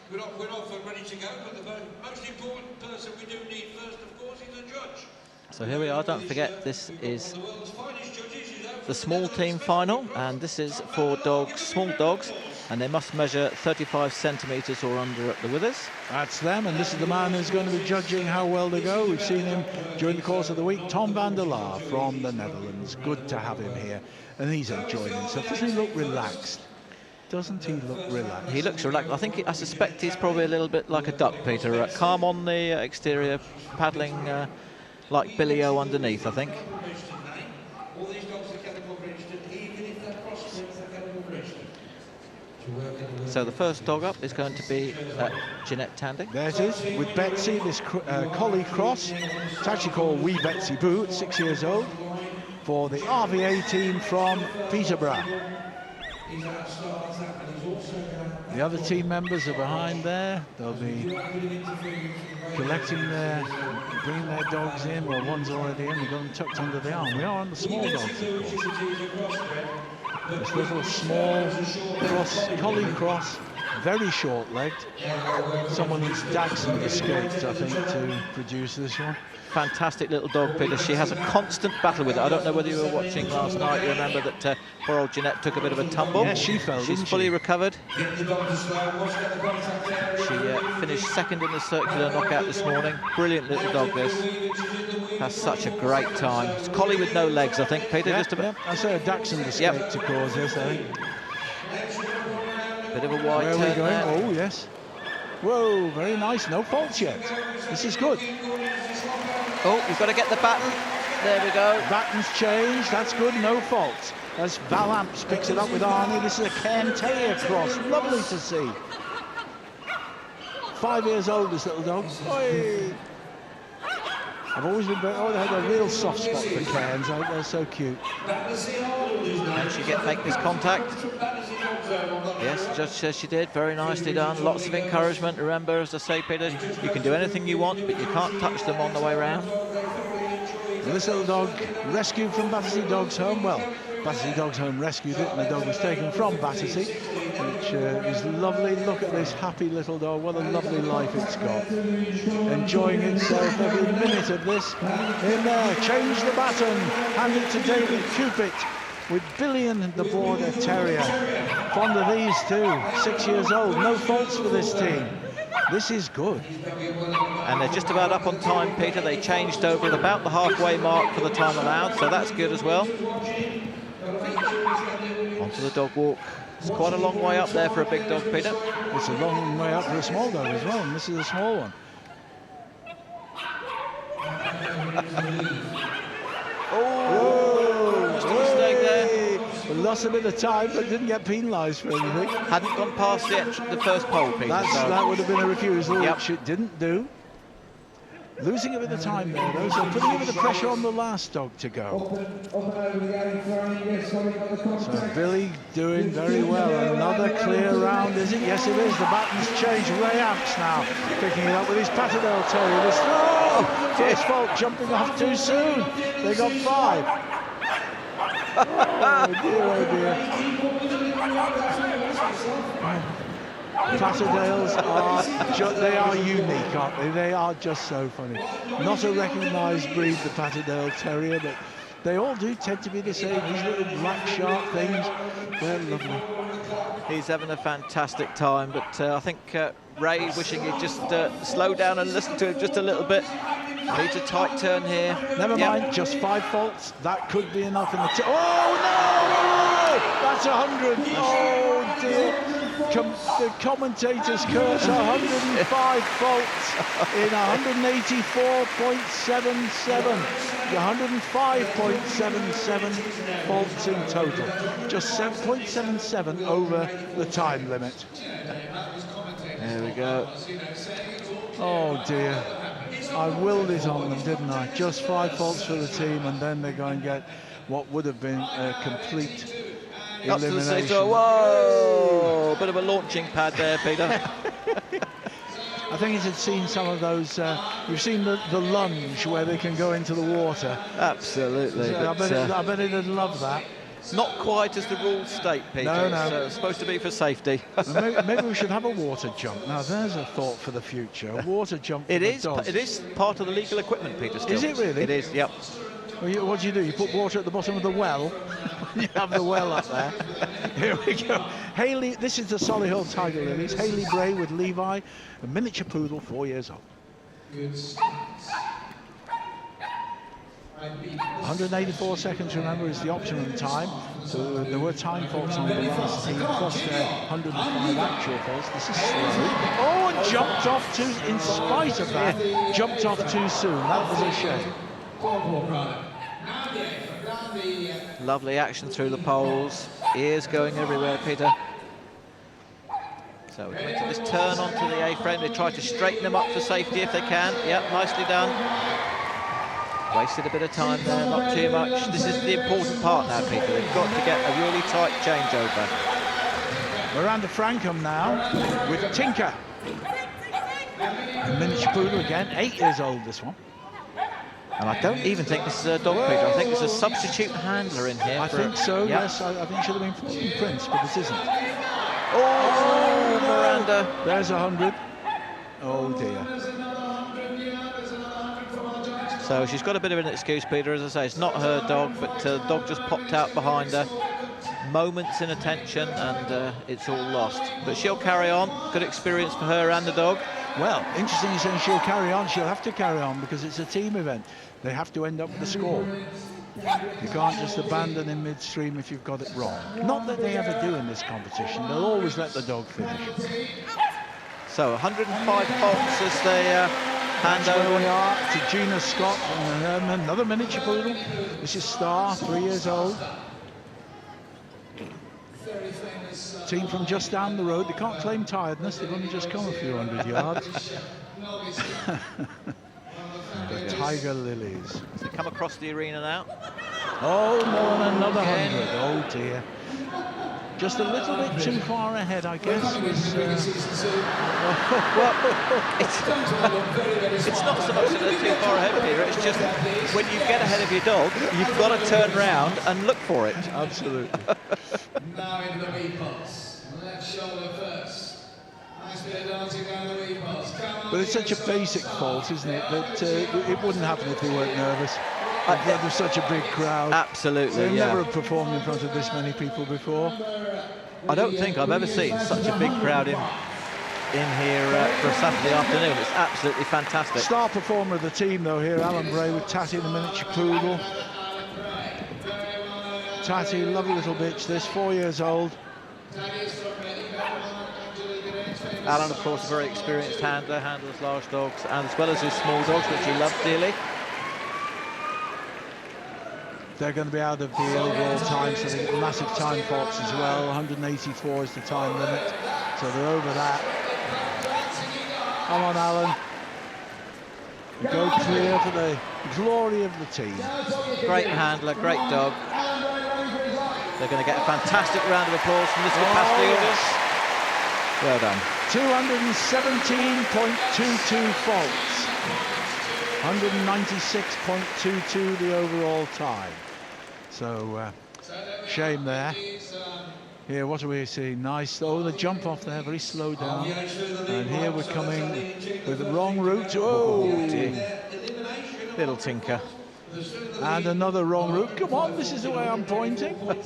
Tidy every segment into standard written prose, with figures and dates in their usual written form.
We're off and ready to go, but the most important person we do need first, of course, is a judge. So here we are, don't forget, this is the small team final, and this is for dogs, small dogs, and they must measure 35 centimetres or under at the withers. That's them, and this is the man who's going to be judging how well they go. We've seen him during the course of the week, Tom van der Laar from the Netherlands. Good to have him here, and he's enjoying himself. Doesn't he look relaxed? Doesn't he look relaxed? He looks relaxed. I suspect he's probably a little bit like a duck, Peter. Calm on the exterior, paddling like Billy O underneath, I think. So the first dog up is going to be Jeanette Tandy. There it is, with Betsy, this collie cross. It's actually called Wee Betsy Boo, it's 6 years old, for the RVA team from Peterborough. The other team members are behind there. They'll be collecting bringing their dogs in. Well, one's already in, we've got them tucked under the arm. We are on the small dogs, of course. This little small cross, collie cross, very short-legged. Someone who's Dachshund escaped, I think, to produce this one. Fantastic little dog, Peter. She has a constant battle with it. I don't know whether you were watching last night. You remember that poor old Jeanette took a bit of a tumble. Yes, she fell. She's fully recovered. She finished second in the circular knockout this morning. Brilliant little dog, this. Has such a great time. It's collie with no legs, I think, Peter. Yeah, just a bit. I say a Dachshund escape to cause this, I think. Bit of a wide Where are we turn going? there. Oh, yes. Whoa, very nice. No faults yet. This is good. Oh, you've got to get the baton. There we go. Batten's changed. That's good. No faults. As Val Amps picks it up with Arnie. This is a Cairn Terrier cross. Lovely to see. 5 years old, this little dog. Oi. I've always been had a real soft spot for Cairns. They're so cute. And she make this contact. Yes, Judge says she did. Very nicely done. Lots of encouragement. Remember, as I say, Peter, you can do anything you want, but you can't touch them on the way round. Well, this little dog rescued from Battersea Dogs Home. Well, Battersea Dogs Home rescued it, and the dog was taken from Battersea, which is lovely. Look at this happy little dog. What a lovely life it's got. Enjoying itself every minute of this. In there, change the baton. Hand it to David Cupid with Billy and the Border Terrier. Fond of these two. 6 years old. No faults for this team. This is good. And they're just about up on time, Peter. They changed over at about the halfway mark for the time allowed, so that's good as well. Onto the dog walk. It's quite a long way up there for a big dog, Peter. It's a long way up for a small dog as well, and this is a small one. Oh, just a mistake there. Lost a bit of time, but didn't get penalised for anything. Hadn't gone past the first pole, Peter. That would have been a refusal, Yep. which it didn't do. Losing a bit of time there, though, so putting a bit of pressure on the last dog to go. So Billy doing very well. Another clear round, is it? Yes, it is. The baton's changed. Ray Amps now picking it up with his Patterdale Terrier. This first fault, jumping off too soon. They got 5. Oh dear, oh dear. Patterdales are unique, aren't they? They are just so funny. Not a recognised breed, the Patterdale Terrier, but they all do tend to be the same. These little black sharp things, they're lovely. He's having a fantastic time, but I think Ray wishing he'd just slow down and listen to him just a little bit. Needs a tight turn here. Never mind, just 5 faults. That could be enough in the... Oh, no! That's 100. Oh, dear. The commentators curse 105 faults in 184.77. 105.77 faults in total. Just 7.77 over the time limit. There we go. Oh, dear. I willed it on them, didn't I? Just 5 faults for the team, and then they're going to get what would have been a complete elimination. Whoa! Bit of a launching pad there, Peter. I think he's had seen some of those. You've seen the lunge where they can go into the water. Absolutely. So I bet he'd love that. Not quite as the rules state, Peter. No. It's supposed to be for safety. Maybe we should have a water jump. Now, there's a thought for the future. A water jump for It the is. dogs. It is part of the legal equipment, Peter. Still. Is it really? It is. Yep. Well, what do? You put water at the bottom of the well. You have the well up there. Here we go. Hayley, this is the Solihull Tiger Lilies. Hayley Bray with Levi, a miniature poodle, 4 years old. 184 seconds, remember, is the optimum time. So there were time faults on the last heat, plus 105 actual faults. This is slow. Oh, and jumped off too, in spite of that, jumped off too soon. That was a shame. Lovely action through the poles. Ears going everywhere, Peter. So we went to this turn onto the A-frame. They tried to straighten them up for safety if they can. Yep, nicely done. Wasted a bit of time there, not too much. This is the important part now, Peter. They've got to get a really tight changeover. Miranda Frankham now with Tinker. A miniature poodle again, 8 years old, this one. And I don't even think this is a dog, Peter. I think there's a substitute handler in here. I think so, yep. Yes. I think it should have been Prince, but this isn't. Oh, Miranda. There's 100. Oh, dear. So she's got a bit of an excuse, Peter. As I say, it's not her dog, but the dog just popped out behind her. Moments in attention, and it's all lost. But she'll carry on. Good experience for her and the dog. Well, interesting you saying she'll carry on. She'll have to carry on because it's a team event. They have to end up with a score. You can't just abandon in midstream if you've got it wrong. Not that they ever do in this competition. They'll always let the dog finish. So 105 faults as they hand over. We are to Gina Scott and another miniature poodle. This is Star, 3 years old. Team from just down the road. They can't claim tiredness. They've only just come a few hundred yards. The Tiger Lilies. They come across the arena now. Oh, more than another 100. Oh dear. Just a little bit too far ahead, I guess. Well, it's not so much that they're too far ahead, Peter. It's just when you get ahead of your dog, you've got to turn round and look for it. Absolutely. Now into the V-pulse. Left shoulder first. Nice bit of dancing down the V-pulse. But it's such a basic fault, isn't it? That it wouldn't happen if they weren't nervous. There's such a big crowd. Absolutely, They've yeah. never performed in front of this many people before. I don't think I've ever seen such a big crowd in here for a Saturday afternoon. It's absolutely fantastic. Star performer of the team, though, here, Alan Bray with Tatty, the miniature poodle. Tatty, lovely little bitch, this, 4 years old. Alan, of course, a very experienced handler, handles large dogs, and as well as his small dogs, which he loves dearly. They're going to be out of the early wall time, so they get massive time faults as well. 184 is the time limit, so they're over that. Come on, Alan. We go clear for the glory of the team. Great handler, great dog. They're going to get a fantastic round of applause from this capacity audience. Well done. 217.22 faults. 196.22 the overall time. So, shame there. Here, what are we seeing? Nice. Oh, the jump off there, very slow down. And here we're coming with the wrong route. Oh, dear. Little Tinker. And another wrong route. Come on, this is the way I'm pointing. And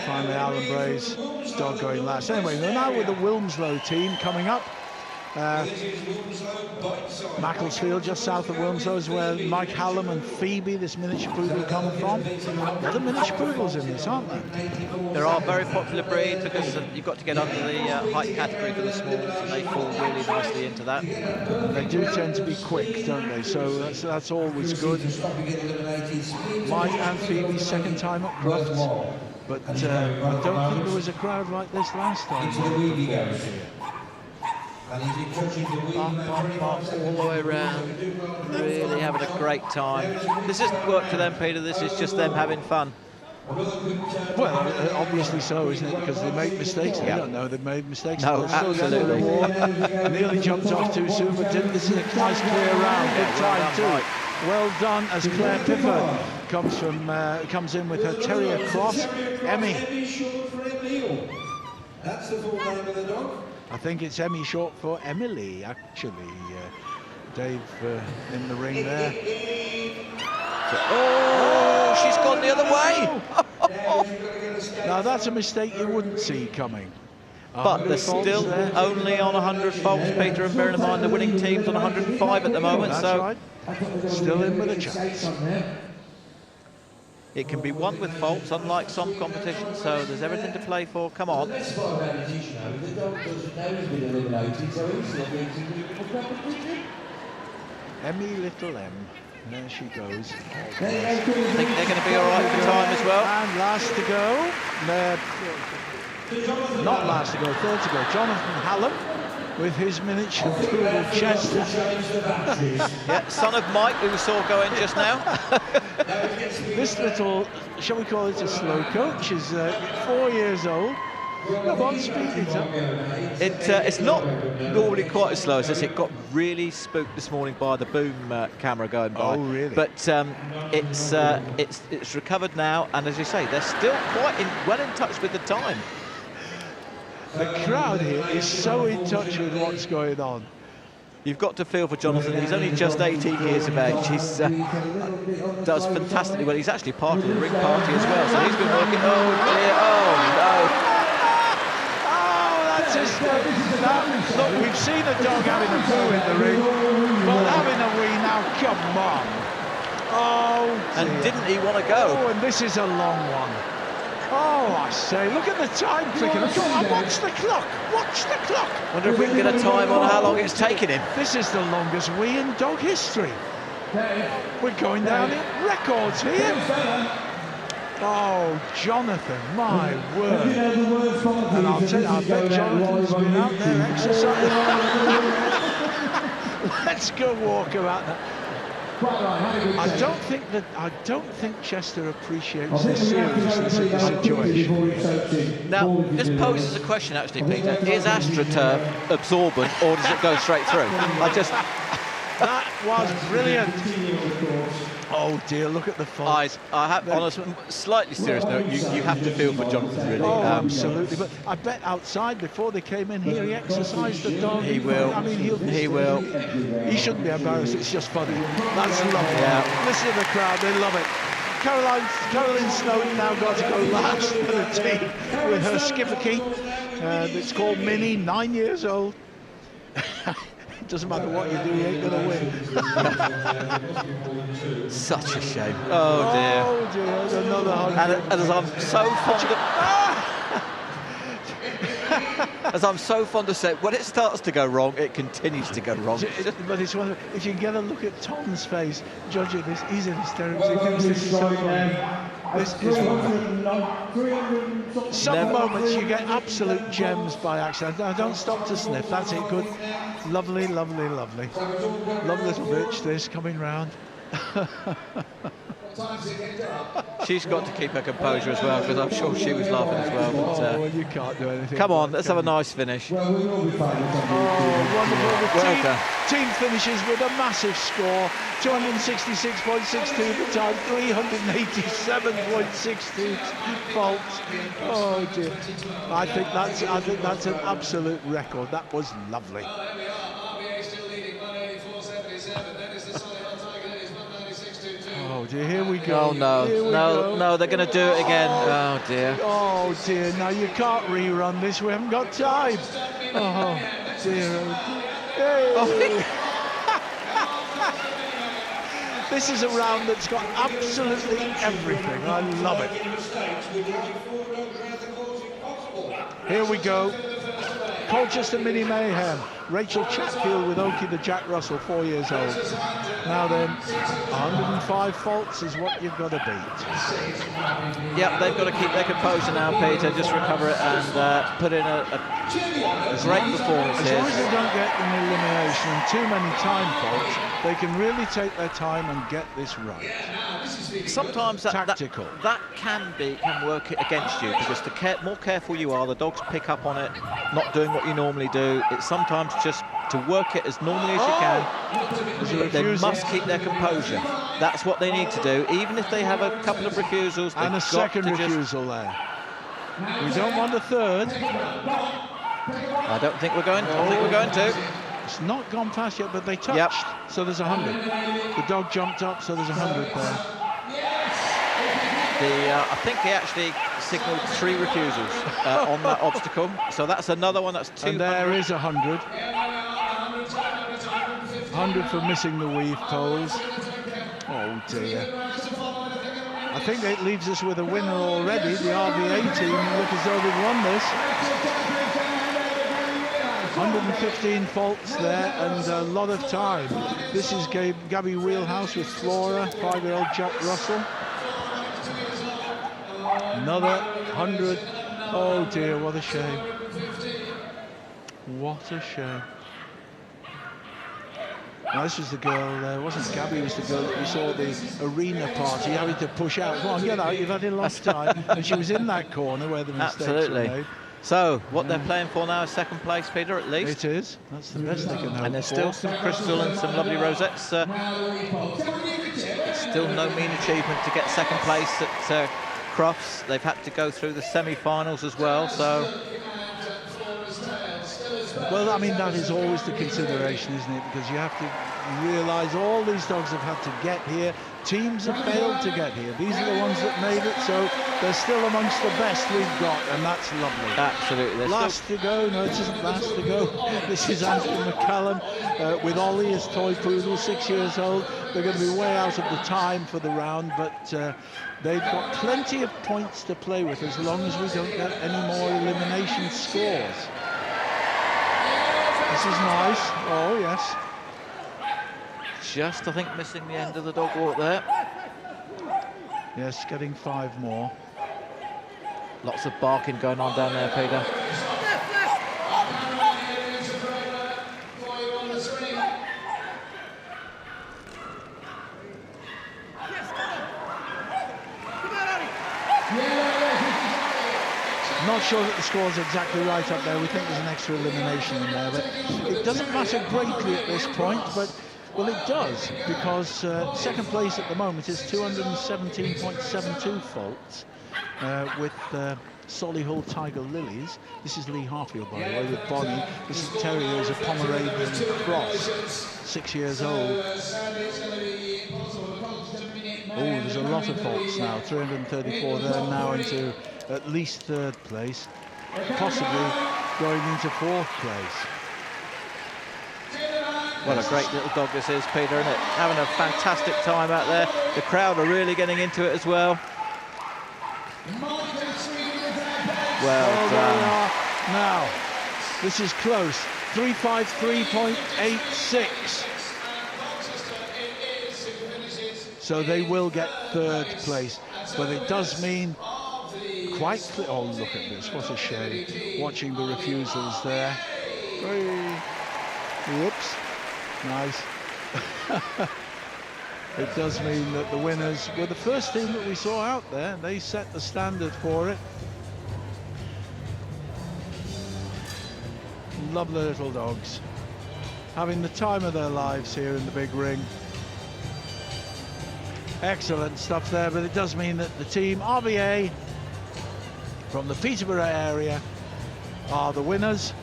finally, Alan Bray's dog going last. Anyway, we're now with the Wilmslow team coming up. Macclesfield, just south of Wilmslow, is where Mike Hallam and Phoebe, this miniature poodle, come from. There are miniature poodles in this, aren't there? There are very popular breeds because you've got to get under the height category for the smalls, and they fall really nicely into that. They do tend to be quick, don't they? So that's always good. Mike and Phoebe's second time at Crufts, but I don't think there was a crowd like this last time. All the way around, really having a great time. This isn't work for them, Peter, this is just them having fun. Well, obviously so, isn't it? Because they make mistakes. They don't know they've made mistakes. No, absolutely. Nearly jumped off too soon, but didn't. This is a nice clear round. Good time too. Well done, as Claire Pifford comes in with her Terrier Cross. Emmy. That's the full name of the dog. I think it's Emmy short for Emily, actually. Dave in the ring there. Oh, she's gone the other way. Now that's a mistake you wouldn't see coming. But they're still only on 100 faults, Peter, and bearing in mind the winning team's on 105 at the moment. That's so right. Still in with a chance. It can be won with faults, unlike some competitions, so there's everything to play for. Come on. Emmy Little M. There she goes. I think they're going to be all right for time as well. And last to go. Not last to go, third to go. Jonathan Hallam with his miniature poodle chest. Yeah, son of Mike, who we saw go in just now. This little, shall we call it a slow coach, is 4 years old. Come on, speed it up. It's not normally quite as slow as this. It got really spooked this morning by the boom camera going by. Oh, really? But it's recovered now, and as you say, they're still quite well in touch with the time. The crowd here is so in touch with what's going on. You've got to feel for Jonathan. He's only just 18 years of age. He's does fantastically well. He's actually part of the ring party as well, so he's been working. Oh dear! Oh no! Oh, that's a step. Look, we've seen a dog having a poo in the ring, but having a wee now. Come on! Oh, dear. And didn't he want to go? Oh, and this is a long one. Oh, I say, look at the time clicking. Watch the clock. Watch the clock. Wonder if we can get a time on how long it's taken him. This is the longest wee in dog history. We're going down in records here. Oh, Jonathan, my word. And I'll tell you, I bet Jonathan's been out there exercising. Let's go walk about that. I don't think Chester appreciates the seriousness of the situation. Now, this poses a question actually, Peter. Is AstroTurf absorbent or does it go straight through? That was brilliant. Oh dear, look at the faults. I have, on a slightly serious note, you have to feel for Jonathan, really. Oh, absolutely. But I bet outside, before they came in here, he exercised the dog. He will. I mean, he will. He shouldn't be embarrassed. It's just funny. That's lovely. Yeah. Listen to the crowd. They love it. Caroline Snowden now got to go last for the team with her skipper key. It's called Minnie, 9 years old. Doesn't matter what you do, you ain't gonna win. Such a shame. Oh dear. Oh dear, another 100. And as I'm so fond of, as I'm so fond of saying, when it starts to go wrong, it continues to go wrong. But it's one of, if you get a look at Tom's face, judging this, he's in hysterics. He thinks this is so funny. This is wonderful. Some moments you get absolute gems by accident. Now don't stop to sniff. That's it. Good. Lovely, lovely, lovely. Love little bitch, this coming round. She's got to keep her composure as well, because I'm sure she was laughing as well. But, well, you can't do anything. Come on, let's have a nice finish. Oh, wonderful. The team finishes with a massive score, 266.62 the time, 387.62 faults. Oh dear. I think that's an absolute record. That was lovely. Oh dear, here we go. Oh no, no, they're going to do it again. Oh dear. Oh dear, now you can't rerun this, we haven't got time. Oh dear, oh dear. This is a round that's got absolutely everything. I love it. Here we go. Colchester Mini Mayhem. Rachel Chatfield with Oki the Jack Russell, 4 years old. Now then, 105 faults is what you've got to beat. Yep, they've got to keep their composure now, Peter, just recover it and put in a great performance As here. long as they don't get an elimination and too many time faults, they can really take their time and get this right. Sometimes that can work against you, because the more careful you are, the dogs pick up on it, not doing what you normally do. It sometimes just to work it as normally as you can. But they must keep their composure. That's what they need to do, even if they have a couple of refusals. And a second refusal there. We don't want a third. I don't think we're going. I think we're going to. It's not gone past yet, but they touched. Yep. So there's 100. The dog jumped up, so there's 100 there. I think he actually signalled 3 refusals on that obstacle. So that's another one. That's 200. And there is 100. 100 for missing the weave poles. Oh dear. I think it leaves us with a winner already. The RVA team look as though they've won this. 115 faults there and a lot of time. This is Gabby Wheelhouse with Flora, 5-year-old Jack Russell. Another 100. Oh dear, what a shame. What a shame. Now this was the girl, wasn't Gabby, was the girl that we saw at the arena party having to push out. Come on, get out, you've had a long time. And she was in that corner where the mistakes were made. So, what they're playing for now is second place, Peter, at least. It is. That's the best they can hope for. And there's still some crystal and some lovely rosettes. It's still no mean achievement to get second place at Crufts. They've had to go through the semi-finals as well, so... Well, I mean, that is always the consideration, isn't it? Because you have to realise all these dogs have had to get here. Teams have failed to get here. These are the ones that made it, so they're still amongst the best we've got, and that's lovely. Absolutely. Last to go. No, it isn't last to go. This is Anthony McCallum with Ollie, his toy poodle, 6 years old. They're going to be way out of the time for the round, but they've got plenty of points to play with as long as we don't get any more elimination scores. This is nice. Oh, yes. Just, I think, missing the end of the dog walk there. Yes, getting 5 more. Lots of barking going on down there, Peter. Not sure that the score's exactly right up there. We think there's an extra elimination in there, but it doesn't matter greatly at this point, but well, it does, because second place at the moment is 217.72 faults with Solihull Tiger Lilies. This is Lee Harfield, by the way, with Bonnie. This is Terrier, who's a Pomeranian cross, 6 years old. Oh, there's a lot of faults now, 334 there, now into at least third place, possibly going into fourth place. What a great little dog this is, Peter, isn't it? Having a fantastic time out there. The crowd are really getting into it as well. Well done. Now, this is close. 353.86. So they will get third place, but it does mean quite clear. Oh, look at this! What a shame. Watching the refusals there. Whoops. Nice. It does mean that the winners were the first team that we saw out there. They set the standard for it. Lovely little dogs, having the time of their lives here in the big ring. Excellent stuff there, but it does mean that the team RVA from the Peterborough area are the winners.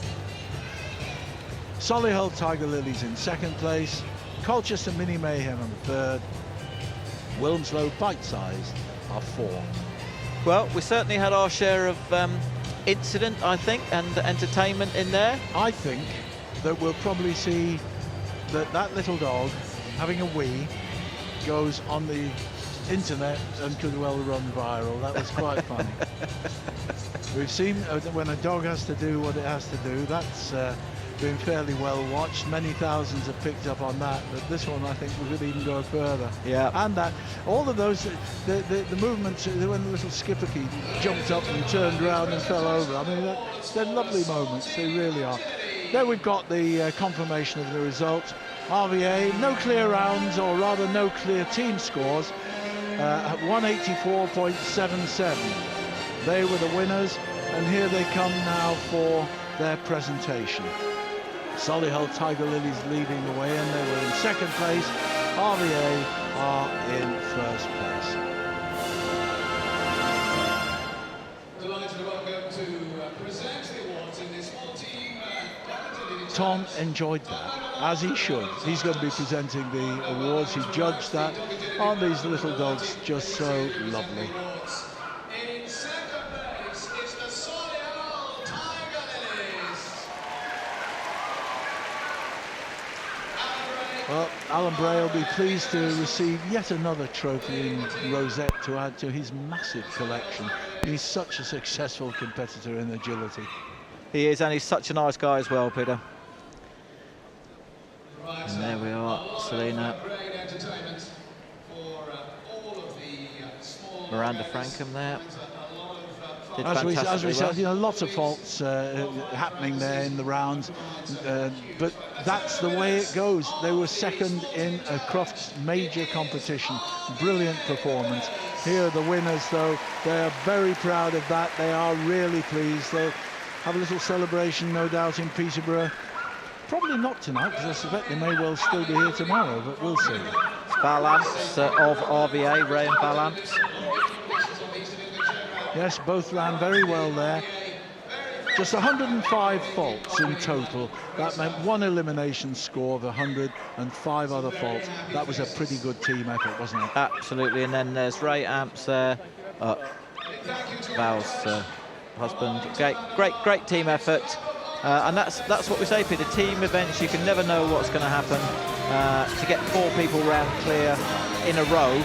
Solihull Tiger Lilies in second place, Colchester Mini Mayhem on the third, Wilmslow Bite Size are fourth. Well, we certainly had our share of incident, I think, and entertainment in there. I think that we'll probably see that little dog having a wee goes on the internet and could well run viral. That was quite funny. We've seen when a dog has to do what it has to do, that's been fairly well watched. Many thousands have picked up on that, but this one I think we could even go further. Yeah. And that all of those the movements when the little skipper key jumped up and turned around and fell over, I mean they're lovely moments, they really are. There we've got the confirmation of the result. RVA, no clear rounds, or rather no clear team scores, at 184.77. They were the winners, and here they come now for their presentation. Solihull Tiger Lilies leading the way, and they were in second place. RVA are in first place. Delighted to welcome to present the awards in this small team. Tom enjoyed that, as he should. He's going to be presenting the awards. He judged that. Aren't these little dogs just so lovely? In second place, it's the Solihull Tiger Lilies. Well, Alan Bray will be pleased to receive yet another trophy in rosette to add to his massive collection. He's such a successful competitor in agility. He is, and he's such a nice guy as well, Peter. And there we are, Selena. Miranda Frankham there. Did As we fantastically said, well. you know, lots of faults happening there in the rounds, but that's the way it goes. They were second in a Crufts major competition. Brilliant performance. Here are the winners, though. They are very proud of that. They are really pleased. They'll have a little celebration, no doubt, in Peterborough. Probably not tonight, because I suspect they may well still be here tomorrow, but we'll see. Balance of RVA, Ray and Balance. Yes, both ran very well there. Just 105 faults in total. That meant one elimination score of 100 and 5 other faults. That was a pretty good team effort, wasn't it? Absolutely, and then there's Ray Amps there, Val's husband. Great team effort. And that's what we say, Peter. Team events, you can never know what's going to happen. To get 4 people round clear in a row,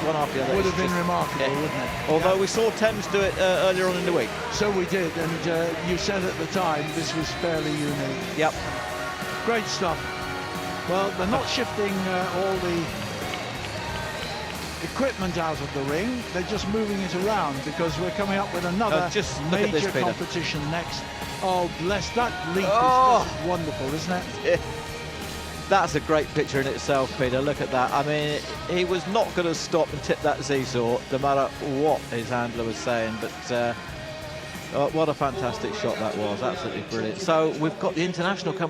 one after the other, would have been remarkable, wouldn't it? Although we saw Thames do it earlier on in the week. So we did, and you said at the time this was fairly unique. Yep. Great stuff. Well, they're not shifting all the equipment out of the ring. They're just moving it around because we're coming up with another just look at this, major Peter. competition next. Oh, bless that leap. Oh. Is just wonderful, isn't it? That's a great picture in itself, Peter. Look at that. I mean, he was not going to stop and tip that seesaw, no matter what his handler was saying. But what a fantastic shot that was. Absolutely brilliant. So we've got the international coming